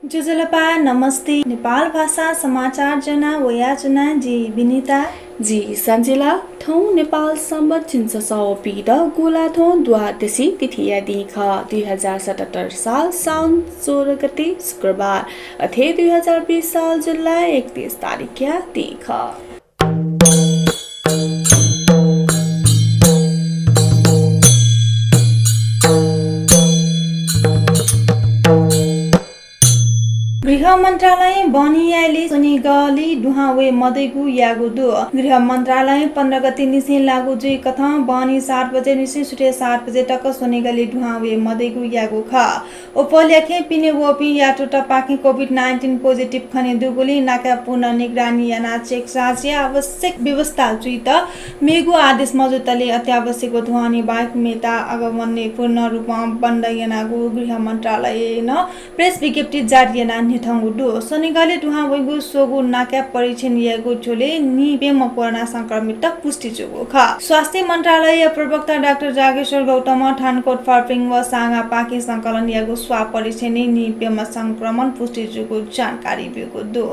जुजलपा नमस्ते नेपाल भाषा समाचार जना वयाजना जी विनिता जी सञ्जिला थौ नेपाल सम्बत छिन्ससौ पिड गोलाथौ द्वादशी तिथिया दिख 2077 साल साउन 16 गते शुक्रबार अथे 2020 साल जुलाई 31 तारिख दिख गृह मन्त्रालय बनियाले सुनिगली दुहावे मदैगु यागु दु गृह मन्त्रालय 15 गते निसे लागु जुई कथा बनी 7 बजे निसे सुटे 7 बजे तक सुनिगली दुहावे मदैगु यागु ख उपलेखे पिने वपि याटोटा पाके कोभिड-19 पोजिटिभ खने दुगुली नाका पुनः निगरानी याना चेक राज्य आवश्यक व्यवस्था जुई त मेगु आदेश मजुतले अत्यावश्यक दुहानी बाइक मेता आगमनले पूर्ण रूपमा बन्द यानागु गृह मन्त्रालय न प्रेस विज्ञप्ति जारी याना निथंगुडु शनिगले दुहा वैगु सोगु नाका परीक्षण यागु छोले नि बेम कोरोना संक्रमित पुष्टि जुगु ख स्वास्थ्य मन्त्रालय प्रवक्ता डाक्टर जागेश्वर गौतम ठानकोट फार्पिङ व सागा पाके संकलन यागु स्वाब परीक्षण नि बेम संक्रमण पुष्टि जुगु जानकारी बिगु दु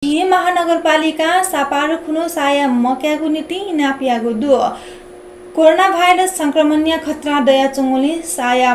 ये महानगरपालिका सापारु खुनो साया मक्यागु नीति नापियागु दु कोरोना भाइरस संक्रमणीय खतरा दया चंगुली साया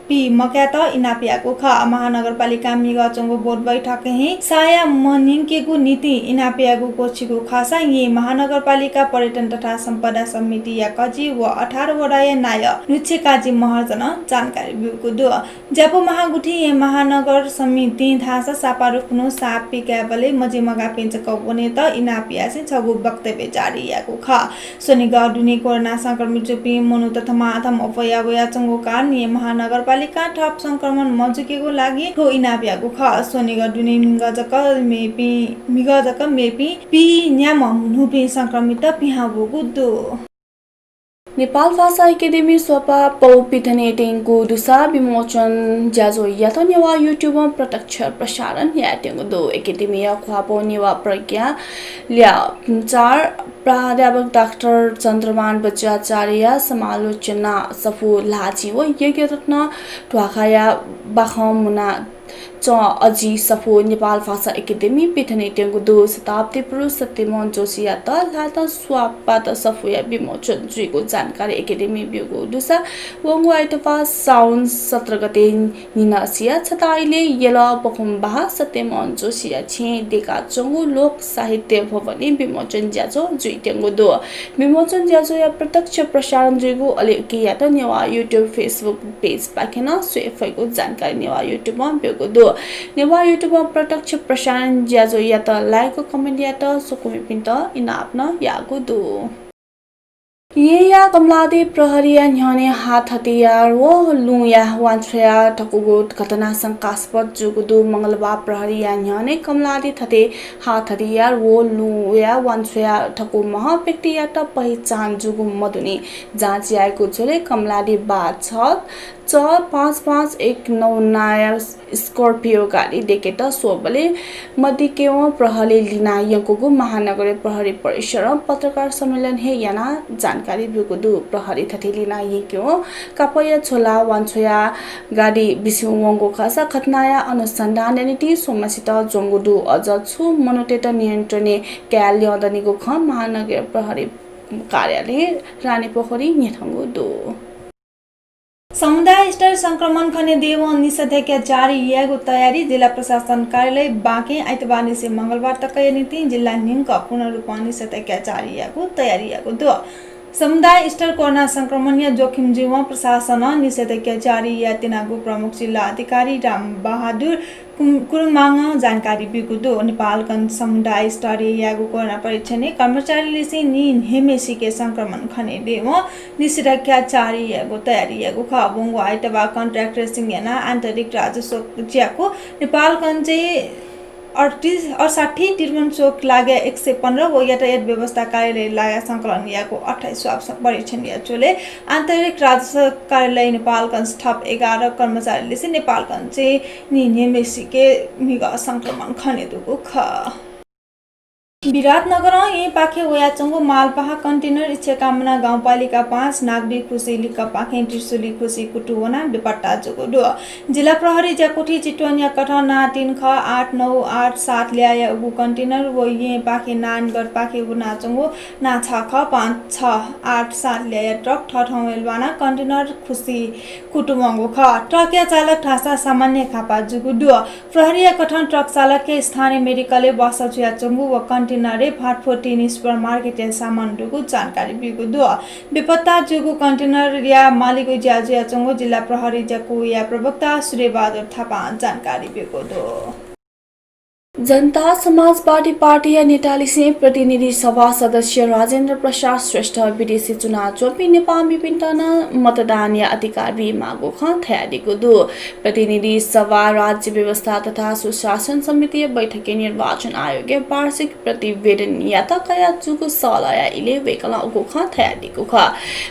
पी मक्यात इनापियाको ख महानगरपालिका मिगा चंगो बोर्ड बैठक हे साया मनिङकेको नीति इनापियाको कोछिको खासा ये महानगरपालिका पर्यटन तथा सम्पदा समिति या कजी व 18 वडाय नाय नुचे काजी महर्जन जानकारी बिउको दु ज्यापो महागुठी ये महानगर समिति थासा सापारु खुनो सापी क्याबले मजे मगा पेन्चको बने त इनापिया से छगु वक्तव्य जारी याको ख सोनी गडुनी कोरोना संक्रमित जुपी मनु तथा माथम अपया वया चंगो कारण ये महानगरपालिका थप संक्रमण मजुकेको लागि ठो इनापियाको ख सोनेगा दुने मिगजक मेपी पी न्याम नुपी संक्रमित पिहाबोको दो नेपाल भाषा एकाडेमी स्वपा पौपिथने टेंगु दुसा विमोचन ज्याजो यात नेवा युट्युब प्रत्यक्ष प्रसारण या टेंगु दो एकाडेमी ख्वापो नेवा प्रज्ञा ल्या चार प्राध्यापक डाक्टर चन्द्रमान बच्चाचार्य समालोचना सफु लाजी व यज्ञ रत्न ढ्वाखाया बाखमुना अजी सफो नेपाल भाषा एकाडेमी पिथने टेंगु दो शताब्दी पुरुष सत्यमोहन जोशी त लाता स्वापात सफुया विमोचन जुइको जानकारी एकाडेमी बिउको दुसा वंगु आइतफा साउन 17 गते निनासिया छताइले येल पखुम्बा सत्यमोहन जोशी छे देका चंगु लोक साहित्य भवनी विमोचन ज्याजो जुइ टेंगु दो विमोचन ज्याजो या प्रत्यक्ष प्रसारण जुइको अलिकि या त नेवा युट्युब फेसबुक पेज पाखेन स्वेफैको जानकारी नेवा युट्युबमा बिउको दो नेवा युट्युब प्रत्यक्ष प्रसारण ज्याजो या त लाइक कमेन्ट या त सोकुमे पिन्त इनाप्न यागु दो ये या कमलादे प्रहरिया न्याने हात हतियार वो लुया वान्छया ठकुगो घटना शंकास्पद जुगुदु मंगलबार प्रहरिया न्याने कमलादे थते हात हतियार वो लुया वान्छया ठकु मह व्यक्ति या त पहिचान जुगु मदुनी जाँच आएको छोले कमलादे बात छ 4551 नायर स्कर्पियो गाडी देखेत सोबले मदिकेव प्रहरी लिना यंकुगु महानगर प्रहरी परिसर पत्रकार सम्मेलन हे याना जानकारी बिउको दु प्रहरी थथे लिना यंक्यो कापया छोला वान्छया गाडी बिसुवंगो खासा खतनाया अनुसन्धान नीति सोमसित जोंगुदु अझ छु मनोटेट नियन्त्रणे क्याल ल्यादनीको ख महानगर प्रहरी कार्यालय रानीपोखरी नेथंगु दु समुदाय स्तर संक्रमण खने देव निषेधाज्ञा जारी यागु तयारी जिल्ला प्रशासन कार्यालय बाँके आइतबार निसे मंगलबार तक नीति जिल्ला निंक पूर्ण रूपमा निषेधाज्ञा जारी यागु तयारी यागु दो समुदाय स्तर कोरोना संक्रमणीय जोखिम जीव प्रशासन निषेधाज्ञा जारी या तिनागु प्रमुख जिल्ला अधिकारी राम बहादुर कुरुमाङ जानकारी बिगुदो नेपालगञ्ज समुदाय स्तरीय यागु कोरोना परीक्षण कर्मचारीले से नि हेमेसिके संक्रमण खने देव निषेधाज्ञा जारी यागु तयारी यागु खबंगु आइतबार कन्ट्याक्ट ट्रेसिङ याना आन्तरिक राजस्व ज्याको नेपालगञ्ज 68 तिरुवन चोक लागे 115 वो यातायात व्यवस्था कार्यालय लागा संकलन याको 28 स्वाब परीक्षण या चोले आन्तरिक राजस्व कार्यालय नेपालगञ्ज थप 11 कर्मचारीले से नेपालगञ्ज नि नेमेसिके मिगा संक्रमण खने दुगु ख विराटनगर यही पाखे वयाचंगो मालपाहा कन्टेनर इच्छेकामना गाउँपालिका 5 नागडी खुसी लिक्क पाखे त्रिशुली खुसी कुटुवना बेपट्टा जुगुडु जिल्ला प्रहरी ज्याकोठी चितवनिया कठा ना 3 ख 8987 ल्याया उगु कन्टेनर व यही पाखे नानगढ पाखे उनाचंगो ना 6 ख 5687 ल्याया ट्रक ठठौवेलवाना कन्टेनर खुसी कुटुमंगो ख ट्रक या चालक ठासा सामान्य खापा जुगुडु प्रहरी कठा ट्रक चालक के स्थानीय मेडिकल बस जुयाचंगो व कन्टेनरे फाटफोटिनी सुपर मार्केट या सामान डुगु जानकारी बिगु दु बेपत्ता जुगु कन्टेनर या मालिक ज्याजुया चंगो जिल्ला प्रहरी जकु या प्रवक्ता सूर्यबहादुर थापा जानकारी बिगु दु जनता समाजवादी पार्टी या नेताली से प्रतिनिधि सभा सदस्य राजेन्द्र प्रसाद श्रेष्ठ विदेशी चुनाव चोपी नेपाल विभिन्न मतदान या अधिकार भी मागो खयादिको दु प्रतिनिधि सभा राज्य व्यवस्था तथा सुशासन समिति बैठक निर्वाचन आयोग वार्षिक प्रतिवेदन या कया जुगु सलया इले वेकला उगु खयादिको ख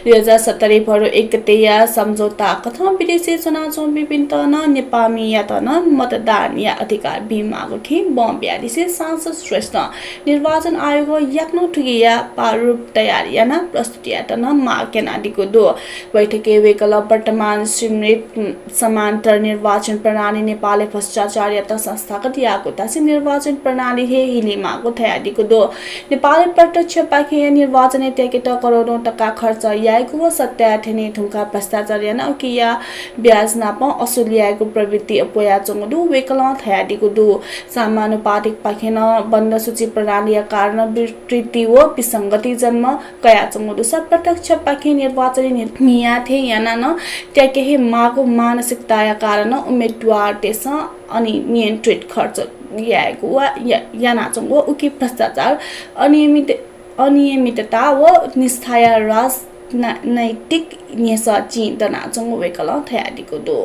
2070 भरो 1 गते या सम्झौता कथा विदेशी चुनाव चोपी विभिन्न नेपाली या मतदान या अधिकार भी मागो थे बॉम्बे से सांसद श्रेष्ठ निर्वाचन आयोग याक्नो ठुगिया पारूप तयारियाना प्रस्तुतियाटन माकेनादिको दो बैठके वेकला वर्तमान स्मृत समांतर निर्वाचन प्रणाली नेपाल भ्रष्टाचार या संस्थागत याको तासी निर्वाचन प्रणाली हे हिलिमाको थयादिको दो नेपाल प्रत्यक्ष पाखे निर्वाचन टेकेट करोडौं टका खर्च याएको सत्याठने ठुंका भ्रष्टाचार याना किया ब्याज नाप असुलियाको प्रवृत्ति अपोया चंगदु वेकला थयादिको दो समानुपातिक पाखेन बन्द सूची प्रणाली कारण विकृति व विसंगति जन्म कया चंगदु प्रत्यक्ष पाखे निर्वाचन निया थे याना न त्याके मागो मानसिकता कारण उम्मेदवार देश अनि नियन्त्रित खर्च याएको याना चंगो उकि भ्रष्टाचार अनियमितता व निष्ठाया राजनैतिक न्यासा चिन्तना चंगो वेकला थयादिको दो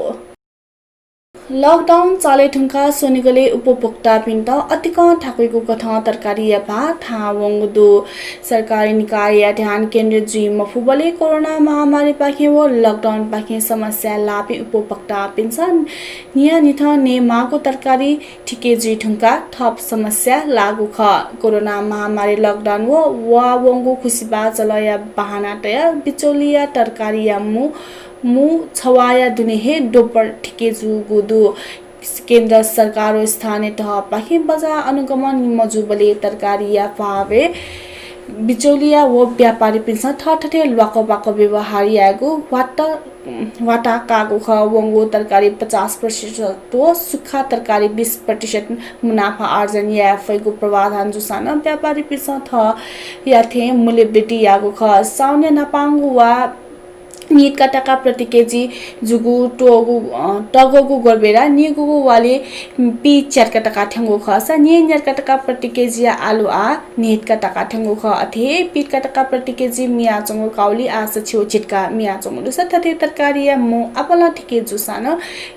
लकडाउन चाले ठुंका सोनिगले उपभोक्ता पिन्त अतिक ठाकुको कथा तरकारी या भात थावंगदो सरकारी निकाय या ध्यान केन्द्र जी मफुबले कोरोना महामारी पाखे व लकडाउन पाखे समस्या लापी उपभोक्ता पिन्सन निया निथ ने माको तरकारी ठिके जी ठुंका थप समस्या लागु ख कोरोना महामारी लकडाउन व वावंगो खुसीबा चलया बहाना तया बिचौलिया तरकारी या मु छवाया दुनेहे डोपर ठिके जुगुदु केन्द्र सरकार र स्थानीय तह पाखे बजार अनुगमन मजुबले तरकारी या फावे बिचौलिया व व्यापारी पिन्सा ठठठे लको व्यवहार यागु वाटा कागु ख वंगो तरकारी 50% तो सुखा तरकारी 20% मुनाफा आर्जन या फैगु प्रवाधान जुसान व्यापारी पिन्सा थ या थे मूल्य वृद्धि यागु ख साउन्य नपांगु वा नीट का टका प्रति केजी जुगु टगोगु गोरबेरा निगुगु वाले पी 4 का टका ठंगो खसा नि का टका प्रति केजी आलु आ नीट का टका ठंगो ख अथे पीट का टका प्रति केजी मिया चंगो काउली आ सछियो चिटका मिया चंगो दुसा थथे तरकारी या मो अपला ठिके जुसान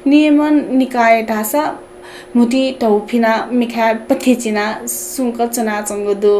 नियमन निकाय ढासा मुटी तौफिना मिखा पथेचिना सुंक चना चंगो दो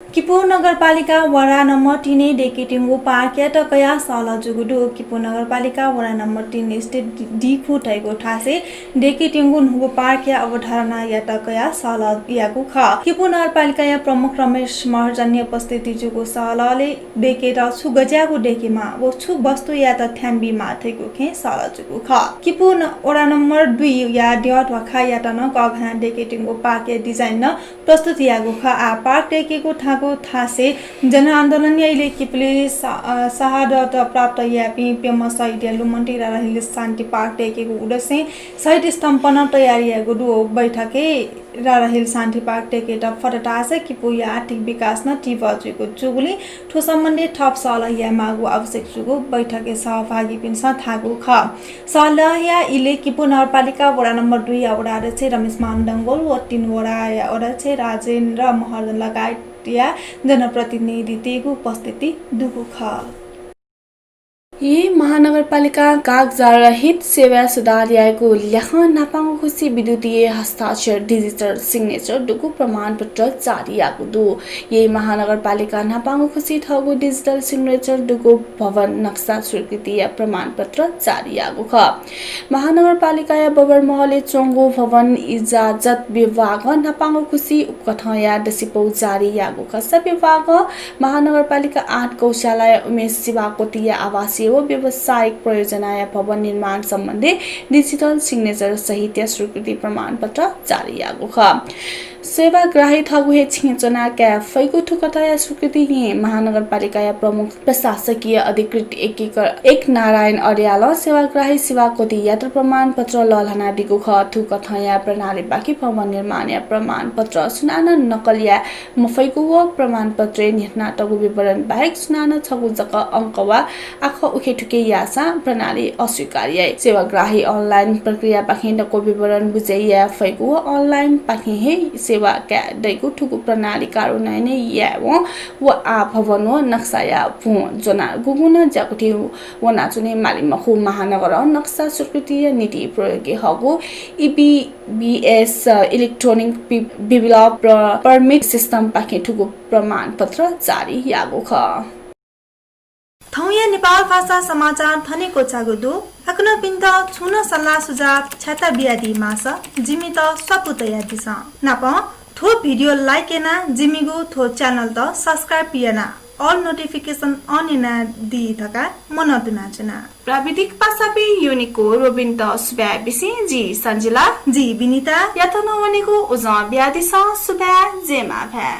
किपुर नगरपालिका वडा नम्बर 3 डेकेटिङको पार्क्याट कया साला जुगुडु किपुर नगरपालिका वडा नम्बर 3 स्टेट डिखु ठैको ठासे डेकेटिङको नुगु पार्क्या अवधारणा यात कया साला यागु ख किपुर नगरपालिका या प्रमुख रमेश महर्जन्य उपस्थिति जुगु सालाले डेकेट छु गज्यागु डेकेमा व छु वस्तु या त थ्याम्बी माथेको खे साला जुगु ख किपुर वडा नम्बर 2 या डियट वखा यात न कघना डेकेटिङको पार्क्या डिजाइन न प्रस्तुत यागु ख आ पार्क डेकेको ठाको थासे जनआन्दोलन याइले किपले शहादत प्राप्त यापी पेम साइड लुमन्टी रहिले शान्ति पार्क टेकेको उडसे साइड स्तम्भन तयारी यागु दु बैठके रहिल शान्ति पार्क टेकेट फटटासे किपु या आर्थिक विकास न टिभजुको जुगुली ठो सम्बन्धी थप सलह या मागु आवश्यक जुगु बैठके सहभागी पिन्सा थागु ख सलह या इले किपु नगरपालिका वडा नम्बर 2 या वडा अध्यक्ष रमेश मानडंगोल व 3 वडा या अध्यक्ष राजेन्द्र महर्जन लगायत या जनप्रतिनिधि तेगु उपस्थिति दुगु ख यी महानगरपालिका कागजात रहित सेवा सुधारिएको लेख नापाङ खुसी विद्युतीय हस्ताक्षर डिजिटल सिग्नेचर दुगु प्रमाणपत्र जारी आगुदु यी महानगरपालिका नापाङ खुसी ठगु डिजिटल सिग्नेचर दुगु भवन नक्सा स्वीकृति प्रमाणपत्र जारी आगु ख महानगरपालिका या बबर महले चोंगु भवन इजाजत विभाग नापाङ खुसी उपकथया दसिपौ जारी आगु ख सब विभाग महानगरपालिका 8 गौशाला उमेश शिवाकोटी आवासीय व्यावसायिक प्रयोजनाय भवन निर्माण सम्बन्धी डिजिटल सिग्नेचर सहित स्वीकृति प्रमाणपत्र जारी आगु ख सेवाग्राही ठगुहे छिचना क्याफैको ठुकथया स्वीकृति हि महानगरपालिका प्रमुख प्रशासकीय अधिकृत एक नारायण अर्याल सेवाग्राही सेवाकोटी यात्रा प्रमाणपत्र ललहना दिगु ख ठुकथया प्रणाली बाँकी भवन निर्माण प्रमाणपत्र सुनान नकलिया मफैको प्रमाणपत्र नाटकको विवरण बाहेक सुनान छगु जक अंकवा आख उखेठुके यासा प्रणाली अस्वीकार्य सेवाग्राही अनलाइन प्रक्रिया बाँकीको विवरण बुझैया फैको अनलाइन बाँकी हे सेवा क्या दैगु ठुकु प्रणाली कार्यान्वयन या व आ भवन नक्साया भु जना गुगुन जाकुटी वना चुने मालिमखु महानगर नक्सा स्वीकृति नीति प्रयोगी हगु EBS electronic develop permit system पाखे ठुकु प्रमाणपत्र जारी यागु ख थौया नेपाल भाषा समाचार थनेको चागुदु आफ्नो पिन्त छुन सल्लाह सुझाव छाता बियादी मास जिमी त सपुतया दिस नाप थो भिडियो लाइक एना जिमीगु थो च्यानल त सब्स्क्राइब पिएना ऑल नोटिफिकेशन ऑन एना दी थका मन दुनाचना प्राविधिक पासापि युनिको रोबिन त सुब्या बिसी जी संजिला जी विनीता यातन वनेको उजा ब्यादिस सुब्या जेमा भ्या